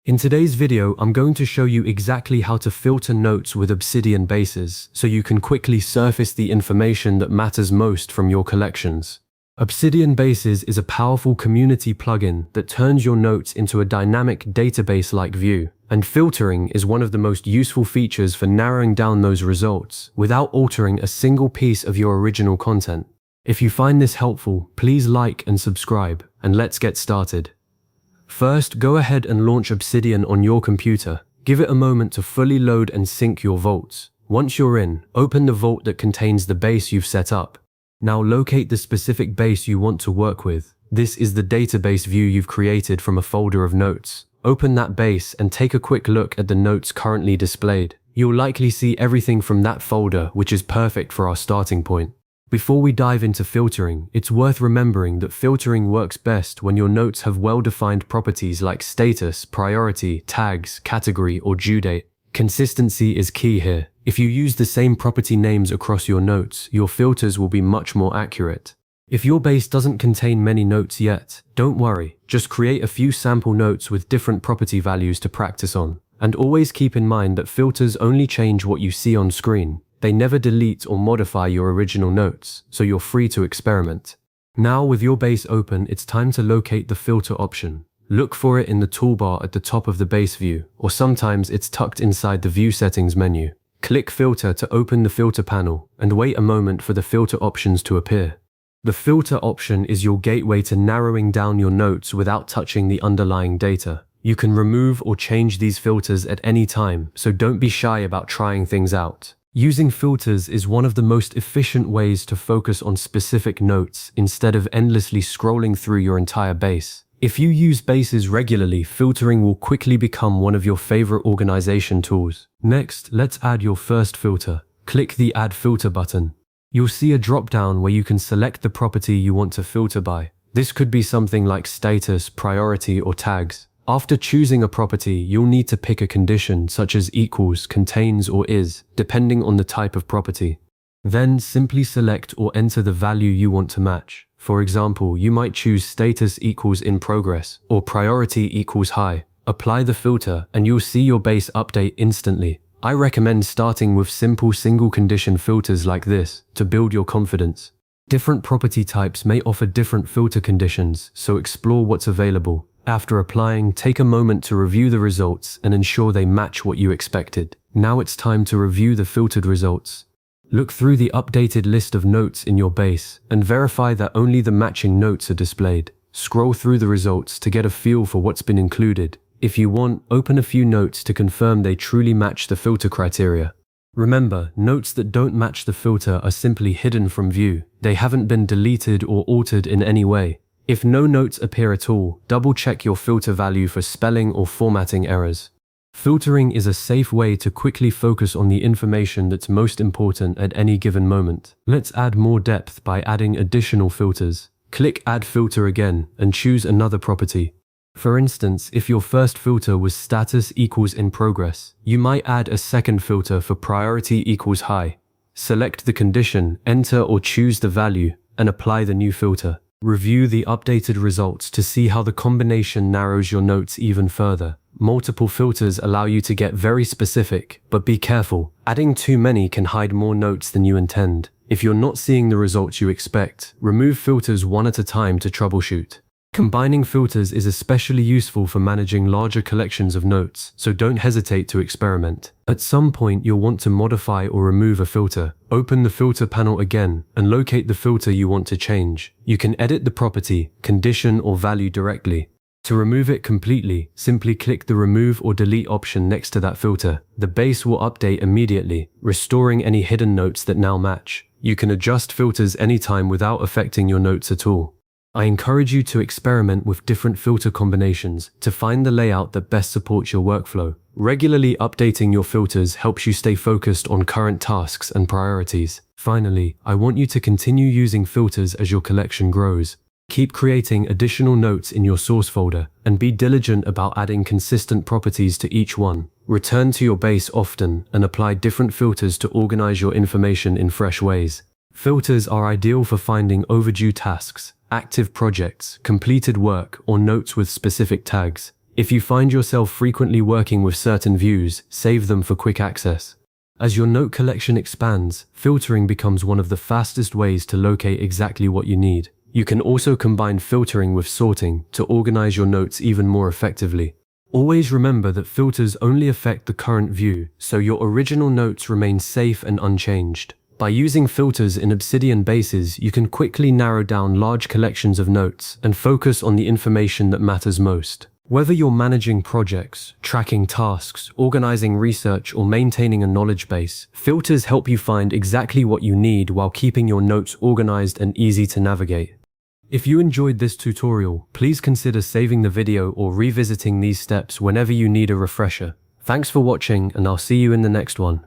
In today's video, I'm going to show you exactly how to filter notes with Obsidian Bases so you can quickly surface the information that matters most from your collections. Obsidian Bases is a powerful community plugin that turns your notes into a dynamic database-like view, and filtering is one of the most useful features for narrowing down those results without altering a single piece of your original content. If you find this helpful, please like and subscribe, and let's get started. First, go ahead and launch Obsidian on your computer. Give it a moment to fully load and sync your vaults. Once you're in, open the vault that contains the base you've set up. Now locate the specific base you want to work with. This is the database view you've created from a folder of notes. Open that base and take a quick look at the notes currently displayed. You'll likely see everything from that folder, which is perfect for our starting point. Before we dive into filtering, it's worth remembering that filtering works best when your notes have well-defined properties like status, priority, tags, category, or due date. Consistency is key here. If you use the same property names across your notes, your filters will be much more accurate. If your base doesn't contain many notes yet, don't worry. Just create a few sample notes with different property values to practice on. And always keep in mind that filters only change what you see on screen. They never delete or modify your original notes, so you're free to experiment. Now with your base open, it's time to locate the filter option. Look for it in the toolbar at the top of the base view, or sometimes it's tucked inside the View Settings menu. Click Filter to open the filter panel, and wait a moment for the filter options to appear. The filter option is your gateway to narrowing down your notes without touching the underlying data. You can remove or change these filters at any time, so don't be shy about trying things out. Using filters is one of the most efficient ways to focus on specific notes instead of endlessly scrolling through your entire base. If you use bases regularly, filtering will quickly become one of your favorite organization tools. Next, let's add your first filter. Click the Add Filter button. You'll see a drop-down where you can select the property you want to filter by. This could be something like status, priority, or tags. After choosing a property, you'll need to pick a condition such as equals, contains, or is, depending on the type of property. Then simply select or enter the value you want to match. For example, you might choose status equals in progress or priority equals high. Apply the filter and you'll see your base update instantly. I recommend starting with simple single condition filters like this to build your confidence. Different property types may offer different filter conditions, so explore what's available. After applying, take a moment to review the results and ensure they match what you expected. Now it's time to review the filtered results. Look through the updated list of notes in your base and verify that only the matching notes are displayed. Scroll through the results to get a feel for what's been included. If you want, open a few notes to confirm they truly match the filter criteria. Remember, notes that don't match the filter are simply hidden from view. They haven't been deleted or altered in any way. If no notes appear at all, double-check your filter value for spelling or formatting errors. Filtering is a safe way to quickly focus on the information that's most important at any given moment. Let's add more depth by adding additional filters. Click Add Filter again and choose another property. For instance, if your first filter was status equals in progress, you might add a second filter for priority equals high. Select the condition, enter or choose the value, and apply the new filter. Review the updated results to see how the combination narrows your notes even further. Multiple filters allow you to get very specific, but be careful. Adding too many can hide more notes than you intend. If you're not seeing the results you expect, remove filters one at a time to troubleshoot. Combining filters is especially useful for managing larger collections of notes, so don't hesitate to experiment. At some point, you'll want to modify or remove a filter. Open the filter panel again and locate the filter you want to change. You can edit the property, condition, or value directly. To remove it completely, simply click the Remove or Delete option next to that filter. The base will update immediately, restoring any hidden notes that now match. You can adjust filters anytime without affecting your notes at all. I encourage you to experiment with different filter combinations to find the layout that best supports your workflow. Regularly updating your filters helps you stay focused on current tasks and priorities. Finally, I want you to continue using filters as your collection grows. Keep creating additional notes in your source folder and be diligent about adding consistent properties to each one. Return to your base often and apply different filters to organize your information in fresh ways. Filters are ideal for finding overdue tasks, active projects, completed work, or notes with specific tags. If you find yourself frequently working with certain views, save them for quick access. As your note collection expands, filtering becomes one of the fastest ways to locate exactly what you need. You can also combine filtering with sorting to organize your notes even more effectively. Always remember that filters only affect the current view, so your original notes remain safe and unchanged. By using filters in Obsidian Bases, you can quickly narrow down large collections of notes and focus on the information that matters most. Whether you're managing projects, tracking tasks, organizing research, or maintaining a knowledge base, filters help you find exactly what you need while keeping your notes organized and easy to navigate. If you enjoyed this tutorial, please consider saving the video or revisiting these steps whenever you need a refresher. Thanks for watching, and I'll see you in the next one.